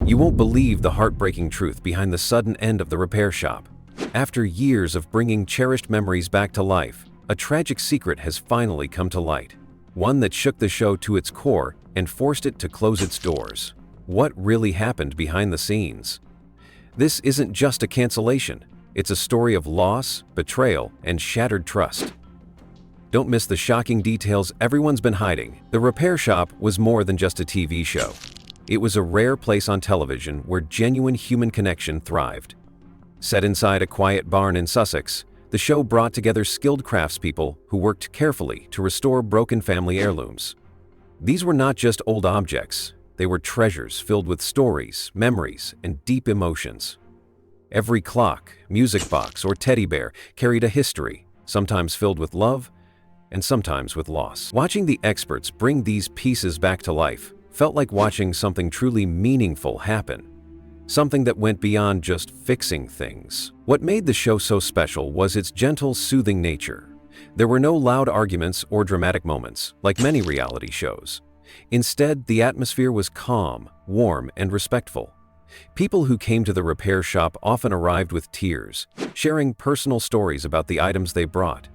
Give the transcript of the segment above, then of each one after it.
You won't believe the heartbreaking truth behind the sudden end of the repair shop. After years of bringing cherished memories back to life, a tragic secret has finally come to light. One that shook the show to its core and forced it to close its doors. What really happened behind the scenes? This isn't just a cancellation. It's a story of loss, betrayal, and shattered trust. Don't miss the shocking details everyone's been hiding. The repair shop was more than just a TV show. It was a rare place on television where genuine human connection thrived. Set inside a quiet barn in Sussex, the show brought together skilled craftspeople who worked carefully to restore broken family heirlooms. These were not just old objects, they were treasures filled with stories, memories, and deep emotions. Every clock, music box, or teddy bear carried a history, sometimes filled with love and sometimes with loss. Watching the experts bring these pieces back to life felt like watching something truly meaningful happen. Something that went beyond just fixing things. What made the show so special was its gentle, soothing nature. There were no loud arguments or dramatic moments, like many reality shows. Instead, the atmosphere was calm, warm, and respectful. People who came to the repair shop often arrived with tears, sharing personal stories about the items they brought.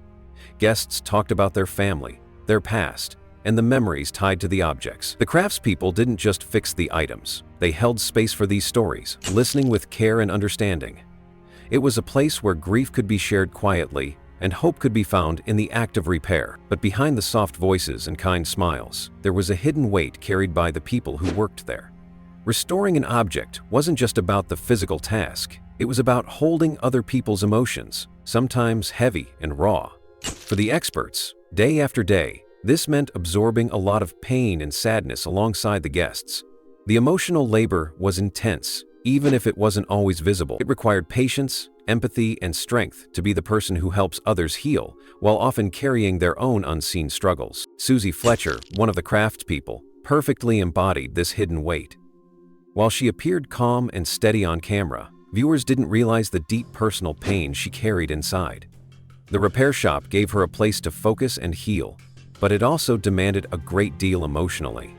Guests talked about their family, their past, and the memories tied to the objects. The craftspeople didn't just fix the items, they held space for these stories, listening with care and understanding. It was a place where grief could be shared quietly and hope could be found in the act of repair. But behind the soft voices and kind smiles, there was a hidden weight carried by the people who worked there. Restoring an object wasn't just about the physical task, it was about holding other people's emotions, sometimes heavy and raw. For the experts, day after day, this meant absorbing a lot of pain and sadness alongside the guests. The emotional labor was intense, even if it wasn't always visible. It required patience, empathy, and strength to be the person who helps others heal, while often carrying their own unseen struggles. Susie Fletcher, one of the craftspeople, perfectly embodied this hidden weight. While she appeared calm and steady on camera, viewers didn't realize the deep personal pain she carried inside. The repair shop gave her a place to focus and heal, but it also demanded a great deal emotionally.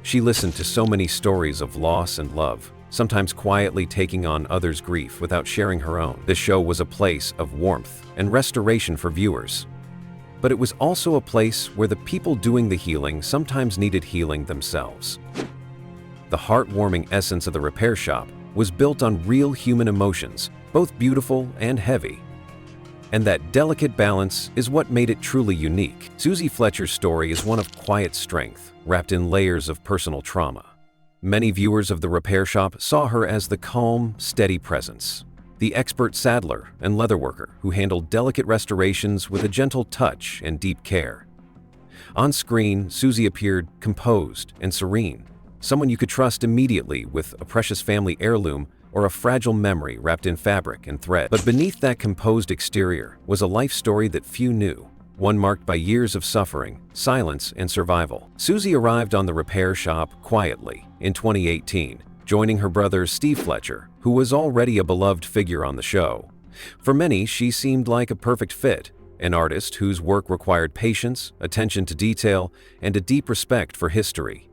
She listened to so many stories of loss and love, sometimes quietly taking on others' grief without sharing her own. This show was a place of warmth and restoration for viewers. But it was also a place where the people doing the healing sometimes needed healing themselves. The heartwarming essence of the repair shop was built on real human emotions, both beautiful and heavy. And that delicate balance is what made it truly unique. Susie Fletcher's story is one of quiet strength, wrapped in layers of personal trauma. Many viewers of the repair shop saw her as the calm, steady presence, the expert saddler and leatherworker who handled delicate restorations with a gentle touch and deep care. On screen, Susie appeared composed and serene, someone you could trust immediately with a precious family heirloom or a fragile memory wrapped in fabric and thread. But beneath that composed exterior was a life story that few knew, one marked by years of suffering, silence, and survival. Susie arrived on the repair shop quietly in 2018, joining her brother Steve Fletcher, who was already a beloved figure on the show. For many, she seemed like a perfect fit, an artist whose work required patience, attention to detail, and a deep respect for history.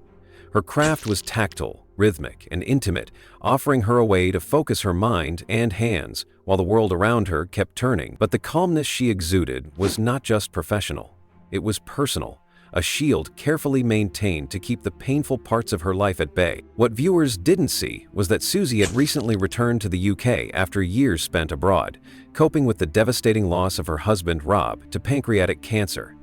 Her craft was tactile, rhythmic, and intimate, offering her a way to focus her mind and hands while the world around her kept turning. But the calmness she exuded was not just professional. It was personal, a shield carefully maintained to keep the painful parts of her life at bay. What viewers didn't see was that Susie had recently returned to the UK after years spent abroad, coping with the devastating loss of her husband Rob to pancreatic cancer.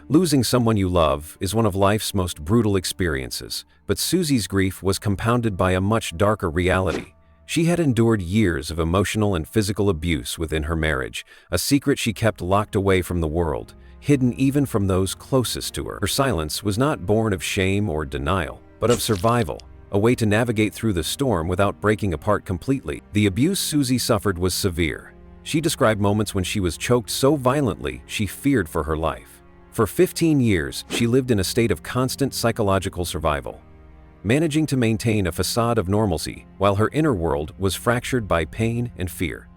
Losing someone you love is one of life's most brutal experiences, but Susie's grief was compounded by a much darker reality. She had endured years of emotional and physical abuse within her marriage, a secret she kept locked away from the world, hidden even from those closest to her. Her silence was not born of shame or denial, but of survival, a way to navigate through the storm without breaking apart completely. The abuse Susie suffered was severe. She described moments when she was choked so violently she feared for her life. For 15 years, she lived in a state of constant psychological survival, managing to maintain a facade of normalcy while her inner world was fractured by pain and fear.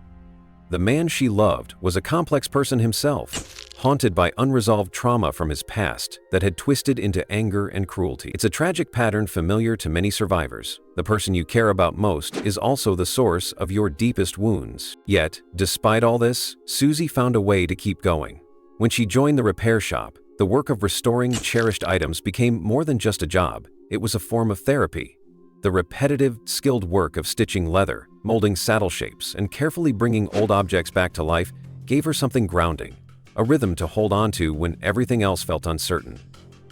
The man she loved was a complex person himself, haunted by unresolved trauma from his past that had twisted into anger and cruelty. It's a tragic pattern familiar to many survivors. The person you care about most is also the source of your deepest wounds. Yet, despite all this, Susie found a way to keep going. When she joined the repair shop, the work of restoring cherished items became more than just a job. It was a form of therapy. The repetitive, skilled work of stitching leather, molding saddle shapes, and carefully bringing old objects back to life gave her something grounding, a rhythm to hold on to when everything else felt uncertain.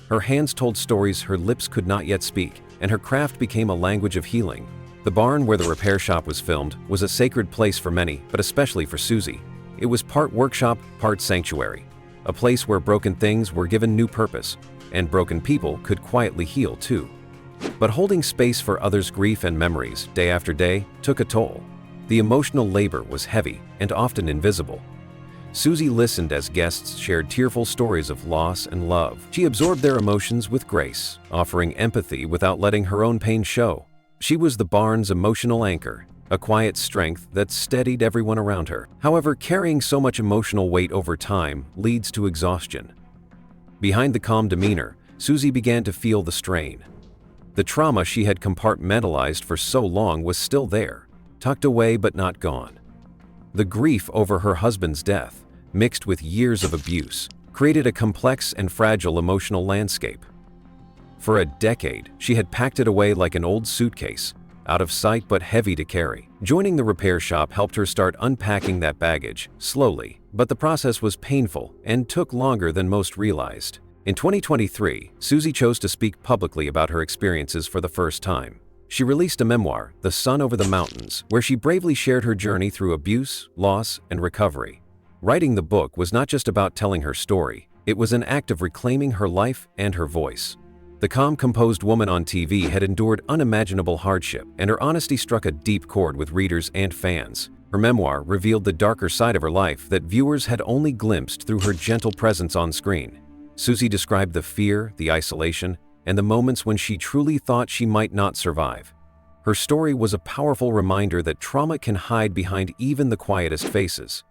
Her hands told stories her lips could not yet speak, and her craft became a language of healing. The barn where the repair shop was filmed was a sacred place for many, but especially for Susie. It was part workshop, part sanctuary, a place where broken things were given new purpose, and broken people could quietly heal too. But holding space for others' grief and memories day after day took a toll. The emotional labor was heavy and often invisible. Susie listened as guests shared tearful stories of loss and love. She absorbed their emotions with grace, offering empathy without letting her own pain show. She was the barn's emotional anchor, a quiet strength that steadied everyone around her. However, carrying so much emotional weight over time leads to exhaustion. Behind the calm demeanor, Susie began to feel the strain. The trauma she had compartmentalized for so long was still there, tucked away but not gone. The grief over her husband's death, mixed with years of abuse, created a complex and fragile emotional landscape. For a decade, she had packed it away like an old suitcase, out of sight but heavy to carry. Joining the repair shop helped her start unpacking that baggage, slowly, but the process was painful and took longer than most realized. In 2023, Susie chose to speak publicly about her experiences for the first time. She released a memoir, The Sun Over the Mountains, where she bravely shared her journey through abuse, loss, and recovery. Writing the book was not just about telling her story, it was an act of reclaiming her life and her voice. The calm, composed woman on TV had endured unimaginable hardship, and her honesty struck a deep chord with readers and fans. Her memoir revealed the darker side of her life that viewers had only glimpsed through her gentle presence on screen. Susie described the fear, the isolation, and the moments when she truly thought she might not survive. Her story was a powerful reminder that trauma can hide behind even the quietest faces.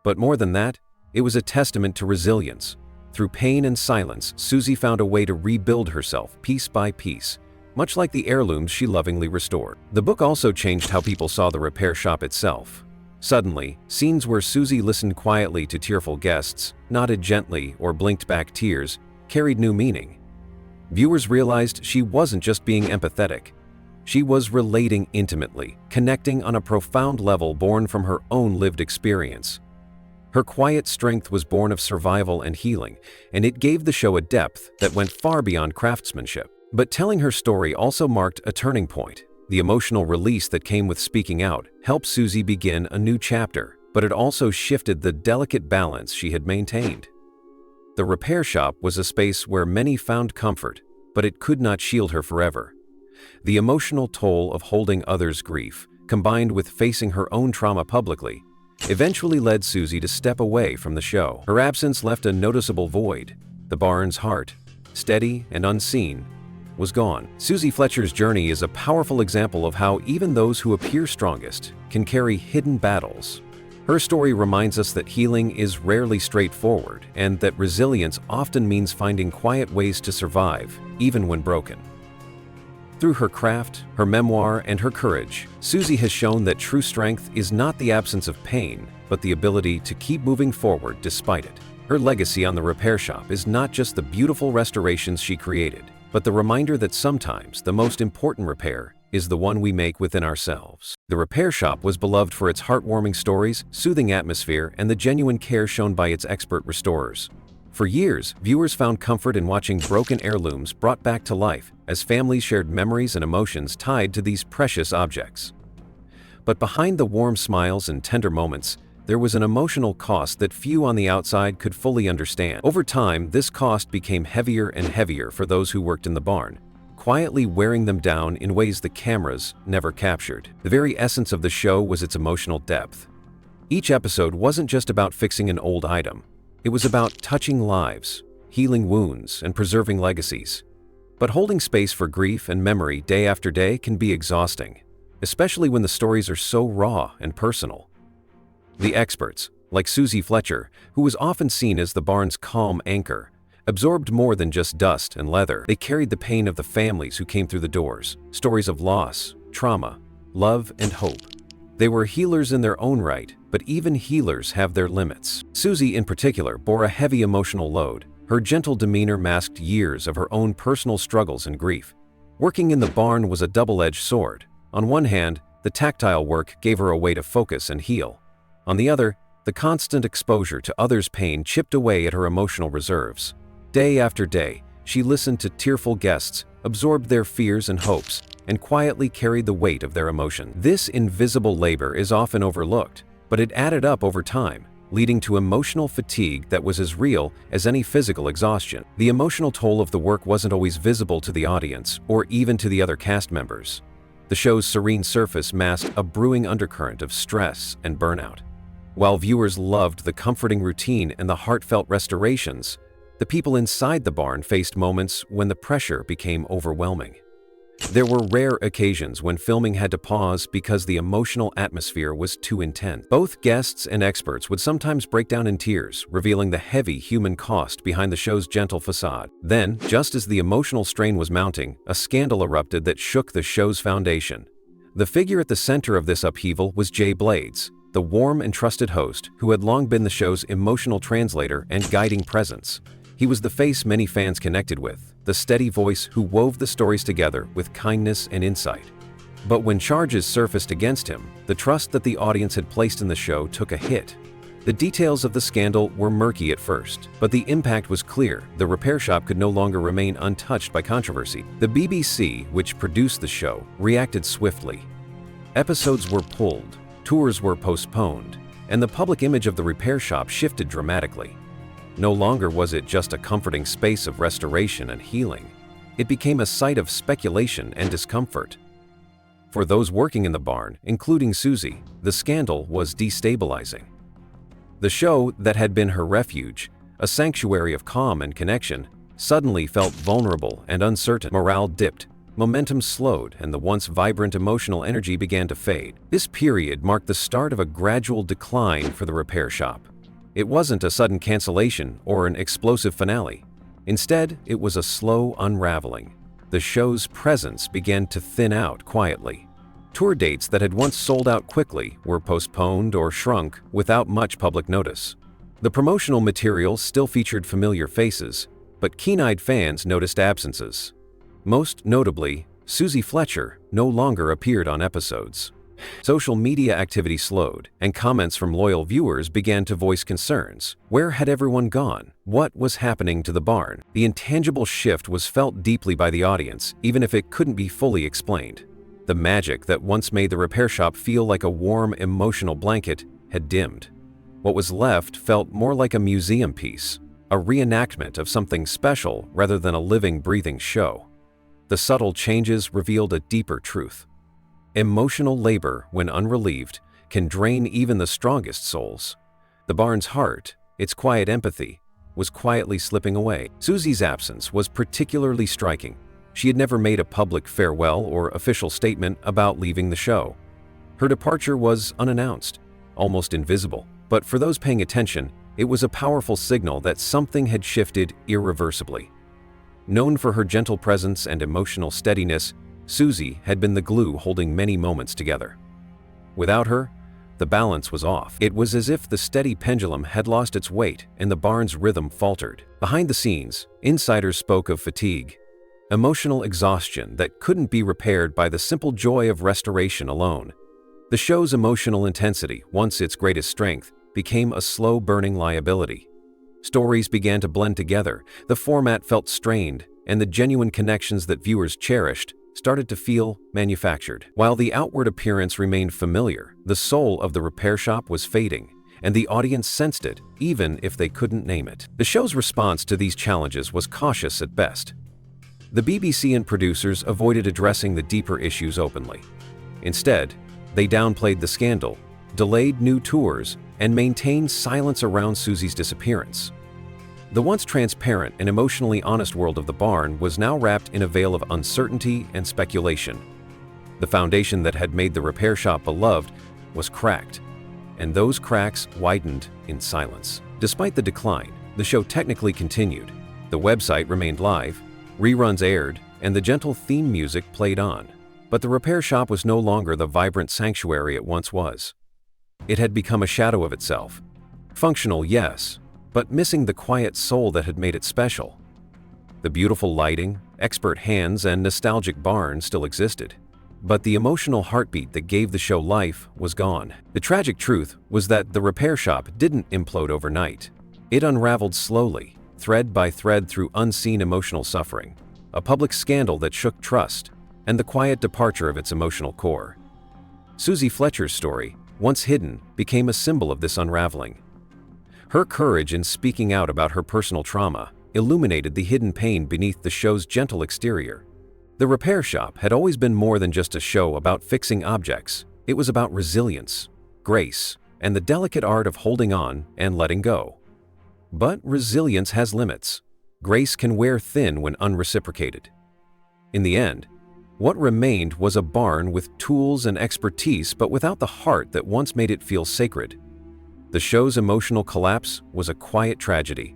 But more than that, it was a testament to resilience. Through pain and silence, Susie found a way to rebuild herself piece by piece, much like the heirlooms she lovingly restored. The book also changed how people saw the repair shop itself. Suddenly, scenes where Susie listened quietly to tearful guests, nodded gently, or blinked back tears, carried new meaning. Viewers realized she wasn't just being empathetic. She was relating intimately, connecting on a profound level born from her own lived experience. Her quiet strength was born of survival and healing, and it gave the show a depth that went far beyond craftsmanship. But telling her story also marked a turning point. The emotional release that came with speaking out helped Susie begin a new chapter, but it also shifted the delicate balance she had maintained. The repair shop was a space where many found comfort, but it could not shield her forever. The emotional toll of holding others' grief, combined with facing her own trauma publicly, eventually led Susie to step away from the show. Her absence left a noticeable void. The barn's heart, steady and unseen, was gone. Susie Fletcher's journey is a powerful example of how even those who appear strongest can carry hidden battles. Her story reminds us that healing is rarely straightforward and that resilience often means finding quiet ways to survive, even when broken. Through her craft, her memoir, and her courage, Susie has shown that true strength is not the absence of pain, but the ability to keep moving forward despite it. Her legacy on the repair shop is not just the beautiful restorations she created, but the reminder that sometimes the most important repair is the one we make within ourselves. The repair shop was beloved for its heartwarming stories, soothing atmosphere, and the genuine care shown by its expert restorers. For years, viewers found comfort in watching broken heirlooms brought back to life as families shared memories and emotions tied to these precious objects. But behind the warm smiles and tender moments, there was an emotional cost that few on the outside could fully understand. Over time, this cost became heavier and heavier for those who worked in the barn, quietly wearing them down in ways the cameras never captured. The very essence of the show was its emotional depth. Each episode wasn't just about fixing an old item. It was about touching lives, healing wounds, and preserving legacies. But holding space for grief and memory day after day can be exhausting, especially when the stories are so raw and personal. The experts, like Susie Fletcher, who was often seen as the barn's calm anchor, absorbed more than just dust and leather. They carried the pain of the families who came through the doors, stories of loss, trauma, love, and hope. They were healers in their own right, but even healers have their limits. Susie, in particular, bore a heavy emotional load. Her gentle demeanor masked years of her own personal struggles and grief. Working in the barn was a double-edged sword. On one hand, the tactile work gave her a way to focus and heal. On the other, the constant exposure to others' pain chipped away at her emotional reserves. Day after day, she listened to tearful guests, absorbed their fears and hopes, and quietly carried the weight of their emotion. This invisible labor is often overlooked, but it added up over time, leading to emotional fatigue that was as real as any physical exhaustion. The emotional toll of the work wasn't always visible to the audience or even to the other cast members. The show's serene surface masked a brewing undercurrent of stress and burnout. While viewers loved the comforting routine and the heartfelt restorations, the people inside the barn faced moments when the pressure became overwhelming. There were rare occasions when filming had to pause because the emotional atmosphere was too intense. Both guests and experts would sometimes break down in tears, revealing the heavy human cost behind the show's gentle facade. Then, just as the emotional strain was mounting, a scandal erupted that shook the show's foundation. The figure at the center of this upheaval was Jay Blades, the warm and trusted host who had long been the show's emotional translator and guiding presence. He was the face many fans connected with, the steady voice who wove the stories together with kindness and insight. But when charges surfaced against him, the trust that the audience had placed in the show took a hit. The details of the scandal were murky at first, but the impact was clear. The repair shop could no longer remain untouched by controversy. The BBC, which produced the show, reacted swiftly. Episodes were pulled, tours were postponed, and the public image of the repair shop shifted dramatically. No longer was it just a comforting space of restoration and healing. It became a site of speculation and discomfort. For those working in the barn, including Susie, the scandal was destabilizing. The show that had been her refuge, a sanctuary of calm and connection, suddenly felt vulnerable and uncertain. Morale dipped, momentum slowed, and the once vibrant emotional energy began to fade. This period marked the start of a gradual decline for the repair shop. It wasn't a sudden cancellation or an explosive finale. Instead, it was a slow unraveling. The show's presence began to thin out quietly. Tour dates that had once sold out quickly were postponed or shrunk without much public notice. The promotional material still featured familiar faces, but keen-eyed fans noticed absences. Most notably, Susie Fletcher no longer appeared on episodes. Social media activity slowed, and comments from loyal viewers began to voice concerns. Where had everyone gone? What was happening to the barn? The intangible shift was felt deeply by the audience, even if it couldn't be fully explained. The magic that once made the repair shop feel like a warm, emotional blanket had dimmed. What was left felt more like a museum piece, a reenactment of something special rather than a living, breathing show. The subtle changes revealed a deeper truth. Emotional labor, when unrelieved, can drain even the strongest souls. The barn's heart, its quiet empathy, was quietly slipping away. Susie's absence was particularly striking. She had never made a public farewell or official statement about leaving the show. Her departure was unannounced, almost invisible, but for those paying attention, it was a powerful signal that something had shifted irreversibly. Known for her gentle presence and emotional steadiness, Susie had been the glue holding many moments together. Without her, the balance was off. It was as if the steady pendulum had lost its weight and the barn's rhythm faltered. Behind the scenes, insiders spoke of fatigue, emotional exhaustion that couldn't be repaired by the simple joy of restoration alone. The show's emotional intensity, once its greatest strength, became a slow-burning liability. Stories began to blend together, the format felt strained, and the genuine connections that viewers cherished started to feel manufactured. While the outward appearance remained familiar, the soul of the repair shop was fading, and the audience sensed it, even if they couldn't name it. The show's response to these challenges was cautious at best. The BBC and producers avoided addressing the deeper issues openly. Instead, they downplayed the scandal, delayed new tours, and maintained silence around Susie's disappearance. The once transparent and emotionally honest world of the barn was now wrapped in a veil of uncertainty and speculation. The foundation that had made the repair shop beloved was cracked, and those cracks widened in silence. Despite the decline, the show technically continued. The website remained live, reruns aired, and the gentle theme music played on. But the repair shop was no longer the vibrant sanctuary it once was. It had become a shadow of itself. Functional, yes, but missing the quiet soul that had made it special. The beautiful lighting, expert hands, and nostalgic barn still existed, but the emotional heartbeat that gave the show life was gone. The tragic truth was that the repair shop didn't implode overnight. It unraveled slowly, thread by thread through unseen emotional suffering, a public scandal that shook trust, and the quiet departure of its emotional core. Susie Fletcher's story, once hidden, became a symbol of this unraveling. Her courage in speaking out about her personal trauma illuminated the hidden pain beneath the show's gentle exterior. The repair shop had always been more than just a show about fixing objects. It was about resilience, grace, and the delicate art of holding on and letting go. But resilience has limits. Grace can wear thin when unreciprocated. In the end, what remained was a barn with tools and expertise, but without the heart that once made it feel sacred. The show's emotional collapse was a quiet tragedy,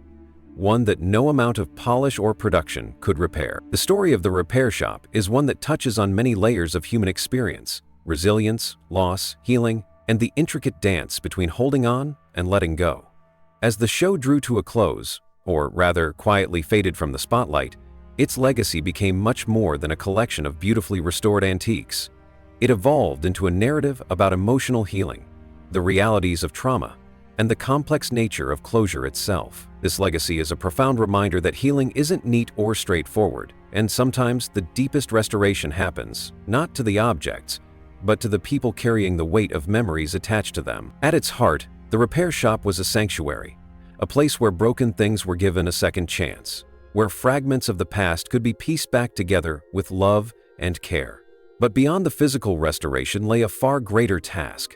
one that no amount of polish or production could repair. The story of the repair shop is one that touches on many layers of human experience: resilience, loss, healing, and the intricate dance between holding on and letting go. As the show drew to a close, or rather quietly faded from the spotlight, its legacy became much more than a collection of beautifully restored antiques. It evolved into a narrative about emotional healing, the realities of trauma, and the complex nature of closure itself. This legacy is a profound reminder that healing isn't neat or straightforward, and sometimes the deepest restoration happens, not to the objects, but to the people carrying the weight of memories attached to them. At its heart, the repair shop was a sanctuary, a place where broken things were given a second chance, where fragments of the past could be pieced back together with love and care. But beyond the physical restoration lay a far greater task: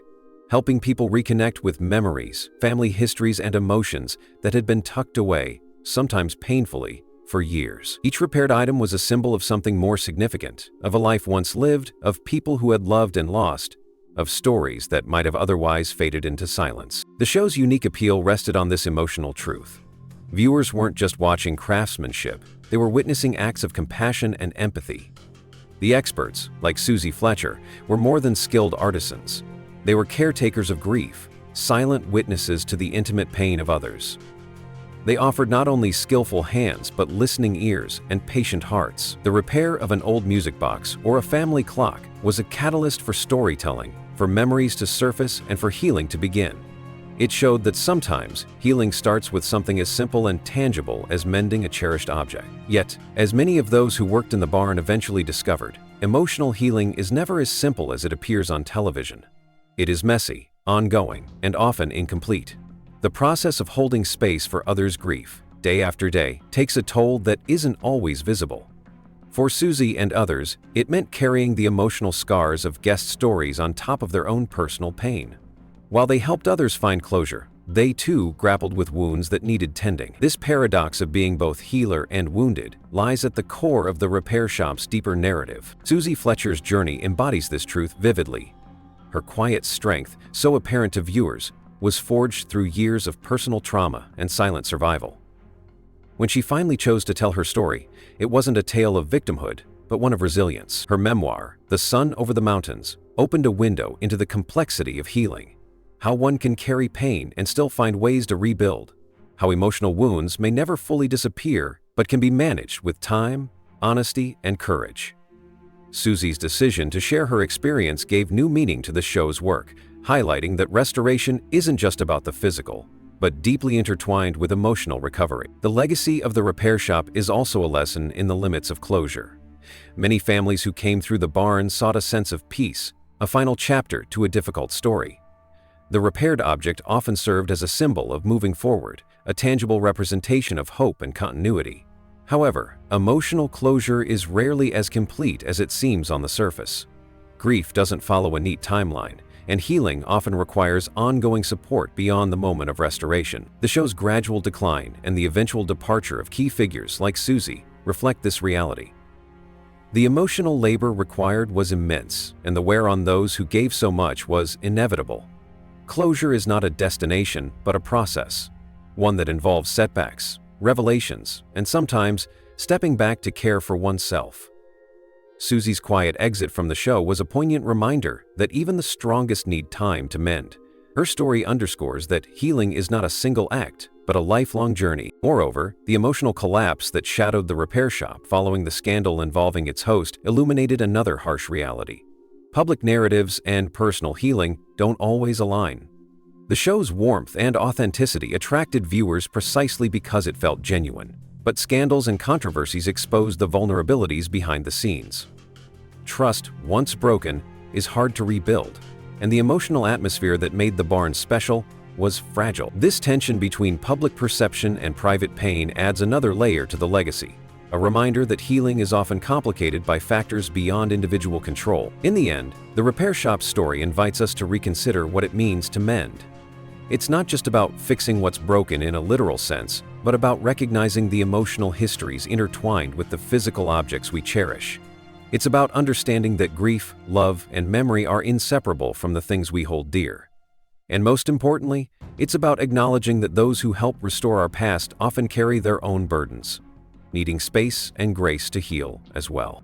helping people reconnect with memories, family histories, and emotions that had been tucked away, sometimes painfully, for years. Each repaired item was a symbol of something more significant, of a life once lived, of people who had loved and lost, of stories that might have otherwise faded into silence. The show's unique appeal rested on this emotional truth. Viewers weren't just watching craftsmanship, they were witnessing acts of compassion and empathy. The experts, like Susie Fletcher, were more than skilled artisans. They were caretakers of grief, silent witnesses to the intimate pain of others. They offered not only skillful hands but listening ears and patient hearts. The repair of an old music box or a family clock was a catalyst for storytelling, for memories to surface, and for healing to begin. It showed that sometimes healing starts with something as simple and tangible as mending a cherished object. Yet, as many of those who worked in the barn eventually discovered, emotional healing is never as simple as it appears on television. It is messy, ongoing, and often incomplete. The process of holding space for others' grief, day after day, takes a toll that isn't always visible. For Susie and others, it meant carrying the emotional scars of guest stories on top of their own personal pain. While they helped others find closure, they too grappled with wounds that needed tending. This paradox of being both healer and wounded lies at the core of the repair shop's deeper narrative. Susie Fletcher's journey embodies this truth vividly. Her quiet strength, so apparent to viewers, was forged through years of personal trauma and silent survival. When she finally chose to tell her story, it wasn't a tale of victimhood, but one of resilience. Her memoir, The Sun Over the Mountains, opened a window into the complexity of healing, how one can carry pain and still find ways to rebuild, how emotional wounds may never fully disappear but can be managed with time, honesty, and courage. Susie's decision to share her experience gave new meaning to the show's work, highlighting that restoration isn't just about the physical, but deeply intertwined with emotional recovery. The legacy of the repair shop is also a lesson in the limits of closure. Many families who came through the barn sought a sense of peace, a final chapter to a difficult story. The repaired object often served as a symbol of moving forward, a tangible representation of hope and continuity. However, emotional closure is rarely as complete as it seems on the surface. Grief doesn't follow a neat timeline, and healing often requires ongoing support beyond the moment of restoration. The show's gradual decline and the eventual departure of key figures like Susie reflect this reality. The emotional labor required was immense, and the wear on those who gave so much was inevitable. Closure is not a destination, but a process, one that involves setbacks, revelations, and sometimes stepping back to care for oneself. Susie's quiet exit from the show was a poignant reminder that even the strongest need time to mend. Her story underscores that healing is not a single act, but a lifelong journey. Moreover, the emotional collapse that shadowed the repair shop following the scandal involving its host illuminated another harsh reality. Public narratives and personal healing don't always align. The show's warmth and authenticity attracted viewers precisely because it felt genuine, but scandals and controversies exposed the vulnerabilities behind the scenes. Trust, once broken, is hard to rebuild, and the emotional atmosphere that made the barn special was fragile. This tension between public perception and private pain adds another layer to the legacy, a reminder that healing is often complicated by factors beyond individual control. In the end, the repair shop's story invites us to reconsider what it means to mend. It's not just about fixing what's broken in a literal sense, but about recognizing the emotional histories intertwined with the physical objects we cherish. It's about understanding that grief, love, and memory are inseparable from the things we hold dear. And most importantly, it's about acknowledging that those who help restore our past often carry their own burdens, needing space and grace to heal as well.